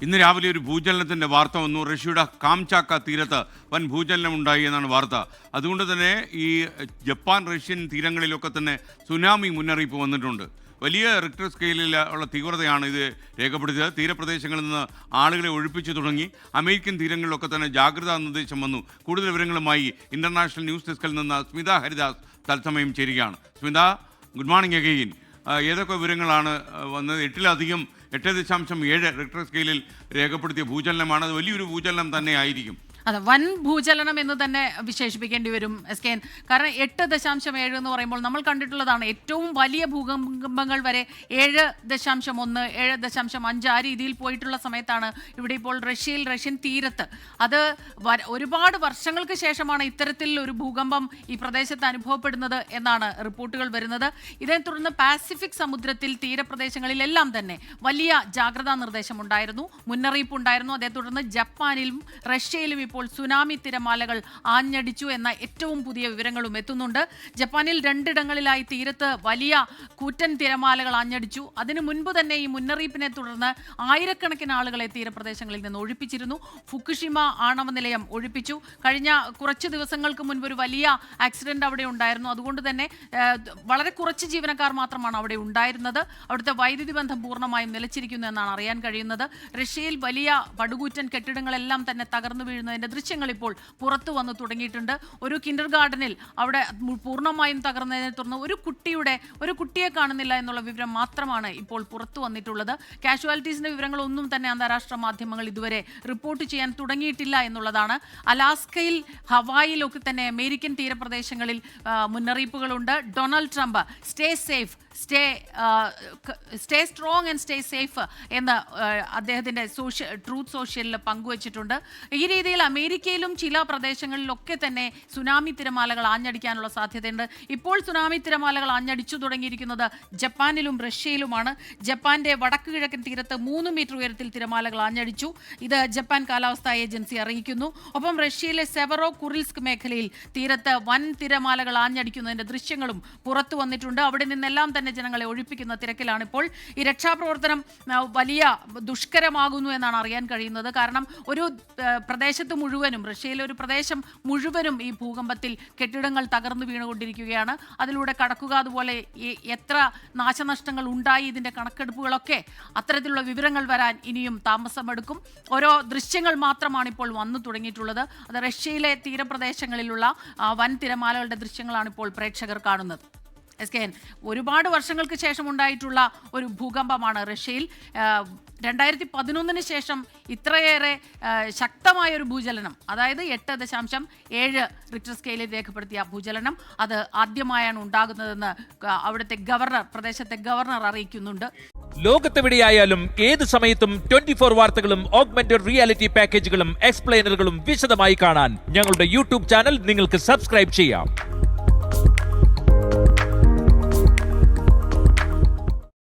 ഇന്ന് രാവിലെ ഒരു ഭൂചലനത്തിൻ്റെ വാർത്ത വന്നു. റഷ്യയുടെ കാംചാക്ക തീരത്ത് വൻ ഭൂചലനം ഉണ്ടായി എന്നാണ് വാർത്ത. അതുകൊണ്ട് തന്നെ ഈ ജപ്പാൻ റഷ്യൻ തീരങ്ങളിലൊക്കെ തന്നെ സുനാമി മുന്നറിയിപ്പ് വന്നിട്ടുണ്ട്. വലിയ റിക്ടർ സ്കെയിലിൽ ഉള്ള തീവ്രതയാണ് ഇത് രേഖപ്പെടുത്തിയത്. തീരപ്രദേശങ്ങളിൽ നിന്ന് ആളുകളെ ഒഴിപ്പിച്ചു തുടങ്ങി. അമേരിക്കൻ തീരങ്ങളിലൊക്കെ തന്നെ ജാഗ്രതാ നിർദ്ദേശം വന്നു. കൂടുതൽ വിവരങ്ങളുമായി ഇന്റർനാഷണൽ ന്യൂസ് ഡെസ്കിൽ നിന്ന് സ്മിത ഹരിദാസ് തത്സമയം ചേരുകയാണ്. Smitha, good morning again. ഏതൊക്കെ വിവരങ്ങളാണ് വന്നത്? 8.7 റിക്ടർ സ്കെയിലിൽ രേഖപ്പെടുത്തിയ ഭൂചലനമാണ്. അത് വലിയൊരു ഭൂചലനം തന്നെ ആയിരിക്കും. അതെ, വൻ ഭൂചലനം എന്ന് തന്നെ വിശേഷിപ്പിക്കേണ്ടി വരും എസ്കെൻ. കാരണം 8.7 എന്ന് പറയുമ്പോൾ നമ്മൾ കണ്ടിട്ടുള്ളതാണ് ഏറ്റവും വലിയ ഭൂകമ്പങ്ങൾ വരെ 7.1, 7.5 ആ രീതിയിൽ പോയിട്ടുള്ള സമയത്താണ് ഇവിടെ ഇപ്പോൾ റഷ്യൻ തീരത്ത് അത് ഒരുപാട് വർഷങ്ങൾക്ക് ശേഷമാണ് ഇത്തരത്തിൽ ഒരു ഭൂകമ്പം ഈ പ്രദേശത്ത് അനുഭവപ്പെടുന്നത് എന്നാണ് റിപ്പോർട്ടുകൾ വരുന്നത്. ഇതേ തുടർന്ന് പാസിഫിക് സമുദ്രത്തിൽ തീരപ്രദേശങ്ങളിലെല്ലാം തന്നെ വലിയ ജാഗ്രതാ നിർദ്ദേശമുണ്ടായിരുന്നു, മുന്നറിയിപ്പുണ്ടായിരുന്നു. അതേ തുടർന്ന് ജപ്പാനിലും റഷ്യയിലും ഇപ്പോൾ സുനാമി തിരമാലകൾ ആഞ്ഞടിച്ചു എന്ന ഏറ്റവും പുതിയ വിവരങ്ങളും എത്തുന്നുണ്ട്. ജപ്പാനിൽ 2 ഇടങ്ങളിലായി തീരത്ത് വലിയ കൂറ്റൻ തിരമാലകൾ ആഞ്ഞടിച്ചു. അതിനു മുൻപ് തന്നെ ഈ മുന്നറിയിപ്പിനെ തുടർന്ന് ആയിരക്കണക്കിന് ആളുകളെ തീരപ്രദേശങ്ങളിൽ നിന്ന് ഒഴിപ്പിച്ചിരുന്നു. ഫുക്കുഷിമ ആണവ നിലയം ഒഴിപ്പിച്ചു. കഴിഞ്ഞ കുറച്ച് ദിവസങ്ങൾക്ക് മുൻപ് ഒരു വലിയ ആക്സിഡന്റ് അവിടെ ഉണ്ടായിരുന്നു. അതുകൊണ്ട് തന്നെ വളരെ കുറച്ച് ജീവനക്കാർ മാത്രമാണ് അവിടെ ഉണ്ടായിരുന്നത്. അവിടുത്തെ വൈദ്യുതി ബന്ധം പൂർണ്ണമായും നിലച്ചിരിക്കുന്നു എന്നാണ് അറിയാൻ കഴിയുന്നത്. റഷ്യയിൽ വലിയ പടുകൂറ്റൻ കെട്ടിടങ്ങളെല്ലാം തന്നെ തകർന്നു വീഴുന്നതിന്റെ ദൃശ്യങ്ങൾ ഇപ്പോൾ പുറത്തു വന്നു തുടങ്ങിയിട്ടുണ്ട്. ഒരു കിൻഡർ ഗാർഡനിൽ അവിടെ പൂർണ്ണമായും തകർന്നതിനെ തുടർന്ന് ഒരു കുട്ടിയെ കാണുന്നില്ല എന്നുള്ള വിവരം മാത്രമാണ് ഇപ്പോൾ പുറത്തു വന്നിട്ടുള്ളത്. കാഷ്വാലിറ്റീസിന്റെ വിവരങ്ങളൊന്നും തന്നെ അന്താരാഷ്ട്ര മാധ്യമങ്ങൾ ഇതുവരെ റിപ്പോർട്ട് ചെയ്യാൻ തുടങ്ങിയിട്ടില്ല എന്നുള്ളതാണ്. അലാസ്കയിൽ, ഹവായിലൊക്കെ തന്നെ അമേരിക്കൻ തീരപ്രദേശങ്ങളിൽ മുന്നറിയിപ്പുകളുണ്ട്. Donald Trump stay safe, stay strong and stay safe എന്ന് അദ്ദേഹത്തിൻ്റെ ട്രൂത്ത് സോഷ്യലിൽ പങ്കുവച്ചിട്ടുണ്ട്. ഈ രീതിയിൽ അമേരിക്കയിലും ചില പ്രദേശങ്ങളിലൊക്കെ തന്നെ സുനാമി തിരമാലകൾ ആഞ്ഞടിക്കാനുള്ള സാധ്യതയുണ്ട്. ഇപ്പോൾ സുനാമി തിരമാലകൾ ആഞ്ഞടിച്ചു തുടങ്ങിയിരിക്കുന്നത് ജപ്പാനിലും റഷ്യയിലുമാണ്. ജപ്പാന്റെ വടക്ക് കിഴക്കൻ തീരത്ത് 3 മീറ്റർ ഉയരത്തിൽ തിരമാലകൾ ആഞ്ഞടിച്ചു. ഇത് ജപ്പാൻ കാലാവസ്ഥാ ഏജൻസി അറിയിക്കുന്നു. ഒപ്പം റഷ്യയിലെ സെവറോ കുറിൽസ്ക് മേഖലയിൽ തീരത്ത് വൻ തിരമാലകൾ ആഞ്ഞടിക്കുന്നതിന്റെ ദൃശ്യങ്ങളും പുറത്തു വന്നിട്ടുണ്ട്. അവിടെ നിന്നെല്ലാം തന്നെ ജനങ്ങളെ ഒഴിപ്പിക്കുന്ന തിരക്കിലാണ് ഇപ്പോൾ. ഈ രക്ഷാപ്രവർത്തനം വലിയ ദുഷ്കരമാകുന്നു എന്നാണ് അറിയാൻ കഴിയുന്നത്. കാരണം ഒരു പ്രദേശത്ത് മുഴുവനും, റഷ്യയിലെ ഒരു പ്രദേശം മുഴുവനും ഈ ഭൂകമ്പത്തിൽ കെട്ടിടങ്ങൾ തകർന്നു വീണുകൊണ്ടിരിക്കുകയാണ്. അതിലൂടെ കടക്കുക, അതുപോലെ എത്ര നാശനഷ്ടങ്ങൾ ഉണ്ടായി, ഇതിൻ്റെ കണക്കെടുപ്പുകളൊക്കെ, അത്തരത്തിലുള്ള വിവരങ്ങൾ വരാൻ ഇനിയും താമസമെടുക്കും. ഓരോ ദൃശ്യങ്ങൾ മാത്രമാണ് ഇപ്പോൾ വന്നു തുടങ്ങിയിട്ടുള്ളത്. അത് റഷ്യയിലെ തീരപ്രദേശങ്ങളിലുള്ള വൻ തിരമാലകളുടെ ദൃശ്യങ്ങളാണ് ഇപ്പോൾ പ്രേക്ഷകർ കാണുന്നത്. എസ്കെൻ, ഒരുപാട് വർഷങ്ങൾക്ക് ശേഷം ഉണ്ടായിട്ടുള്ള ഒരു ഭൂകമ്പമാണ് റഷ്യയിൽ. 2011 ശേഷം ഇത്രയേറെ ശക്തമായൊരു ഭൂചലനം, അതായത് 8.7 റിക്ടർ സ്കെയിലിൽ രേഖപ്പെടുത്തിയ ഭൂചലനം, അത് ആദ്യമായാണ് ഉണ്ടാകുന്നതെന്ന് പ്രദേശത്തെ ഗവർണർ അറിയിക്കുന്നുണ്ട്. ലോകത്തെവിടെയായാലും ഏത് സമയത്തും 24 വാർത്തകളും ഓഗ്മെന്റഡ് റിയാലിറ്റി പാക്കേജുകളും എക്സ്പ്ലെയിനറുകളും വിശദമായി കാണാൻ ഞങ്ങളുടെ യൂട്യൂബ് ചാനൽ നിങ്ങൾക്ക് സബ്സ്ക്രൈബ് ചെയ്യാം.